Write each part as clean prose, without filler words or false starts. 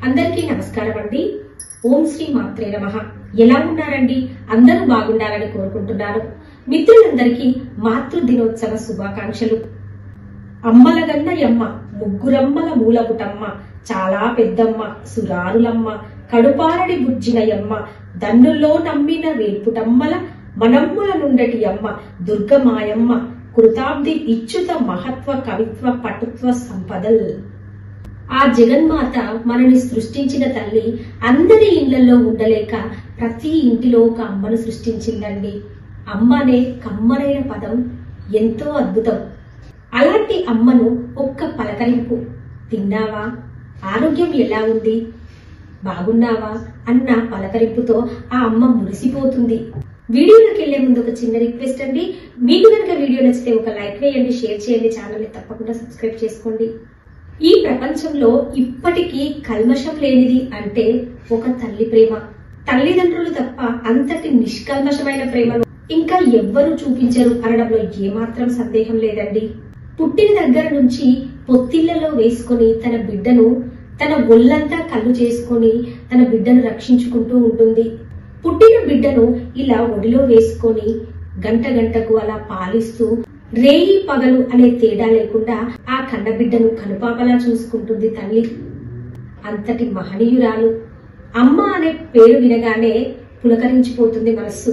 అందరికీ నమస్కారం అండి. ఓం శ్రీ మాత్రే నమః. ఎలా ఉన్నారండి? అందరూ బాగుండాలని కోరుకుంటున్నాను. మిత్రులందరికీ మాతృ దినోత్సవ శుభాకాంక్షలు. అమ్మలగన్న యమ్మ, ముగ్గురమ్మల మూలపుటమ్మ, చాలా పెద్దమ్మ, సురారులమ్మ, కడుపారడి బుజ్జినయమ్మ, దన్నుల్లో నమ్మిన వేల్పుటమ్మల మనమ్ముల నుండటి అమ్మ, దుర్గమాయమ్మ, కృతాబ్ది ఇచ్చుత మహత్వ కవిత్వ పటుత్వ సంపదల్. ఆ జగన్మాత మనని సృష్టించిన తల్లి అందరి ఇళ్లలో ఉండలేక ప్రతి ఇంటిలో ఒక అమ్మను సృష్టించిందండి. అమ్మ అనే కమ్మనైన పదం ఎంతో అద్భుతం. అలాంటి అమ్మను ఒక్క పలకరింపు, తిన్నావా, ఆరోగ్యం ఎలా ఉంది, బాగున్నావా అన్న పలకరింపుతో ఆ అమ్మ మురిసిపోతుంది. వీడియోలోకి వెళ్లే ముందు ఒక చిన్న రిక్వెస్ట్ అండి. మీకు కనుక వీడియో నచ్చితే ఒక లైక్ వేయండి, షేర్ చేయండి, ఛానల్ ని తప్పకుండా సబ్స్క్రైబ్ చేసుకోండి. ఈ ప్రపంచంలో ఇప్పటికీ కల్మషం లేనిది అంటే ఒక తల్లి ప్రేమ. తల్లిదండ్రులు తప్ప అంతటి నిష్కల్మషమైన ప్రేమను ఇంకా ఎవ్వరూ చూపించరు అనడంలో ఏమాత్రం సందేహం లేదండి. పుట్టిన దగ్గర నుంచి పొత్తిళ్లలో వేసుకుని తన బిడ్డను తన ఒళ్ళంతా కళ్ళు చేసుకుని తన బిడ్డను రక్షించుకుంటూ ఉంటుంది. పుట్టిన బిడ్డను ఇలా ఒడిలో వేసుకొని గంట గంటకు అలా పాలిస్తూ రేయి పగలు అనే తేడా లేకుండా ఆ కన్నబిడ్డను కనుపాపలా చూసుకుంటుంది తల్లి. అంతటి మహనీయురాలు. అమ్మ అనే పేరు వినగానే పులకరించిపోతుంది మనస్సు.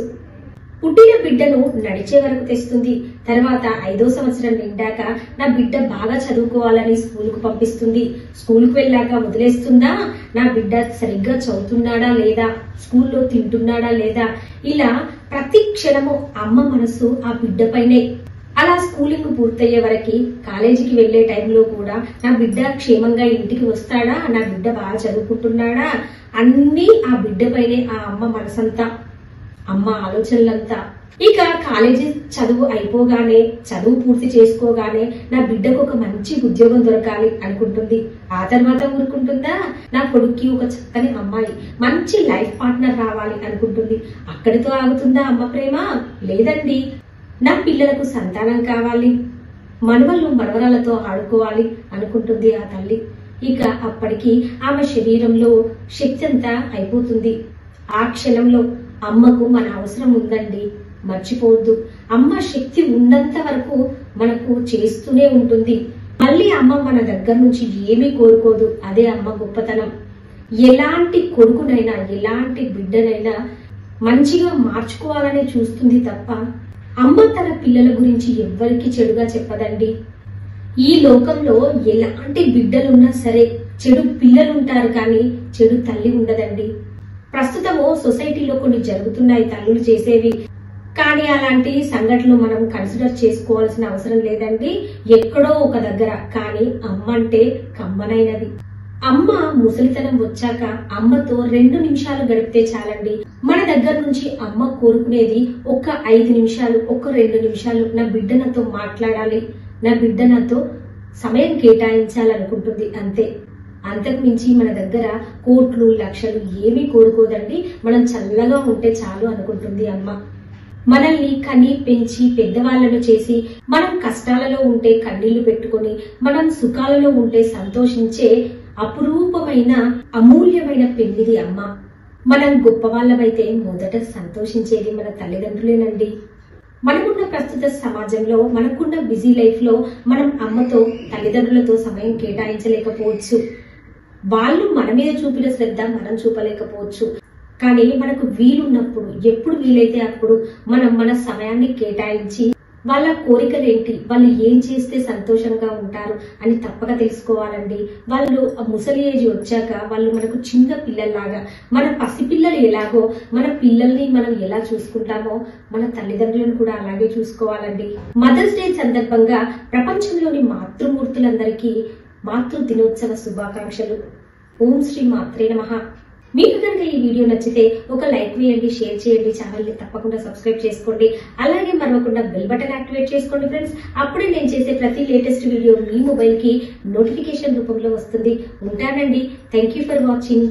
పుట్టిన బిడ్డను నడిచే వరకు తెస్తుంది. తర్వాత 5వ సంవత్సరం నిండాక నా బిడ్డ బాగా చదువుకోవాలని స్కూల్కు పంపిస్తుంది. స్కూల్కు వెళ్ళాక వదిలేస్తుందా, నా బిడ్డ సరిగ్గా చదువుతున్నాడా లేదా, స్కూల్లో తింటున్నాడా లేదా, ఇలా ప్రతి క్షణము అమ్మ మనసు ఆ బిడ్డ పైనే. అలా స్కూలింగ్ పూర్తయ్యే వరకు కాలేజీకి వెళ్లే టైంలో కూడా నా బిడ్డ క్షేమంగా ఇంటికి వస్తాడా, నా బిడ్డ బాగా చదువుకుంటున్నాడా, అన్ని ఆ బిడ్డ పైనే ఆ అమ్మ మనసంతా, అమ్మ ఆలోచనలంతా. ఇక కాలేజీ చదువు అయిపోగానే, చదువు పూర్తి చేసుకోగానే నా బిడ్డకు ఒక మంచి ఉద్యోగం దొరకాలి అనుకుంటుంది. ఆ తర్వాత ఊరుకుంటుందా, నా కొడుక్కి ఒక చక్కని అమ్మాయి, మంచి లైఫ్ పార్ట్నర్ రావాలి అనుకుంటుంది. అక్కడితో ఆగుతుందా అమ్మ ప్రేమ? లేదండి. నా పిల్లలకు సంతానం కావాలి, మనవళ్ళు మనవరాలతో ఆడుకోవాలి అనుకుంటుంది ఆ తల్లి. ఇక అప్పటికి ఆమె శరీరంలో శక్తి అంతా అయిపోతుంది. ఆ క్షణంలో అమ్మకు మన అవసరం ఉందండి, మర్చిపోవద్దు. అమ్మ శక్తి ఉన్నంత వరకు మనకు చేస్తూనే ఉంటుంది. మళ్ళీ అమ్మ మన దగ్గర నుంచి ఏమీ కోరుకోదు. అదే అమ్మ గొప్పతనం. ఎలాంటి కొడుకునైనా ఎలాంటి బిడ్డనైనా మంచిగా మార్చుకోవాలనే చూస్తుంది తప్ప అమ్మ తన పిల్లల గురించి ఎవ్వరికి చెడుగా చెప్పదండి. ఈ లోకంలో ఎలాంటి బిడ్డలున్నా సరే చెడు పిల్లలుంటారు కానీ చెడు తల్లి ఉండదండి. ప్రస్తుతము సొసైటీలో కొన్ని జరుగుతున్నాయి తల్లులు చేసేవి, కానీ అలాంటి సంఘటనలు మనం కన్సిడర్ చేసుకోవాల్సిన అవసరం లేదండి. ఎక్కడో ఒక దగ్గర. కానీ అమ్మ అంటే కమ్మనైనది. అమ్మ ముసలితనం వచ్చాక అమ్మతో 2 నిమిషాలు గడిపితే చాలండి. మన దగ్గర నుంచి అమ్మ కోరుకునేది ఒక 5 నిమిషాలు, ఒక 2 నిమిషాలు నా బిడ్డ నాతో మాట్లాడాలి, నా బిడ్డ నాతో సమయం కేటాయించాలనుకుంటుంది అంతే. అంతకు మించి మన దగ్గర కోట్లు లక్షలు ఏమీ కోరుకోదండి. మనం చల్లగా ఉంటే చాలు అనుకుంటుంది అమ్మ. మనల్ని కని పెంచి పెద్దవాళ్లను చేసి మనం కష్టాలలో ఉంటే కన్నీళ్లు పెట్టుకుని మనం సుఖాలలో ఉంటే సంతోషించే అపురూపమైన అమూల్యమైన పెళ్లిది అమ్మ. మనం గొప్పవాళ్ళమైతే మొదట సంతోషించేది మన తల్లిదండ్రులేనండి. మనకున్న ప్రస్తుత సమాజంలో, మనకున్న బిజీ లైఫ్ లో మనం అమ్మతో తల్లిదండ్రులతో సమయం కేటాయించలేకపోవచ్చు. వాళ్ళు మన మీద చూపిన శ్రద్ధ మనం చూపలేకపోవచ్చు. కానీ మనకు వీలున్నప్పుడు, ఎప్పుడు వీలైతే అప్పుడు మనం మన సమయాన్ని కేటాయించి వాళ్ళ కోరికలేంటి, వాళ్ళు ఏం చేస్తే సంతోషంగా ఉంటారు అని తప్పక తెలుసుకోవాలండి. వాళ్ళు ముసలి ఏజ్ వచ్చాక వాళ్ళు మనకు చిన్న పిల్లల్లాగా, మన పసిపిల్లలు ఎలాగో మన పిల్లల్ని మనం ఎలా చూసుకుంటామో మన తల్లిదండ్రులను కూడా అలాగే చూసుకోవాలండి. మదర్స్ డే సందర్భంగా ప్రపంచంలోని మాతృమూర్తులందరికీ మాతృ దినోత్సవ శుభాకాంక్షలు. ఓం శ్రీ మాత్రే నమః. మీకు కనుక ఈ వీడియో నచ్చితే ఒక లైక్ వేయండి, షేర్ చేయండి, ఛానల్ ని తప్పకుండా సబ్స్క్రైబ్ చేసుకోండి. అలాగే మరవకుండా బెల్ బటన్ యాక్టివేట్ చేసుకోండి ఫ్రెండ్స్. అప్పుడే నేను చేసే ప్రతి లేటెస్ట్ వీడియో మీ మొబైల్ కి నోటిఫికేషన్ రూపంలో వస్తుంది. ఉంటానండి. Thank you for watching.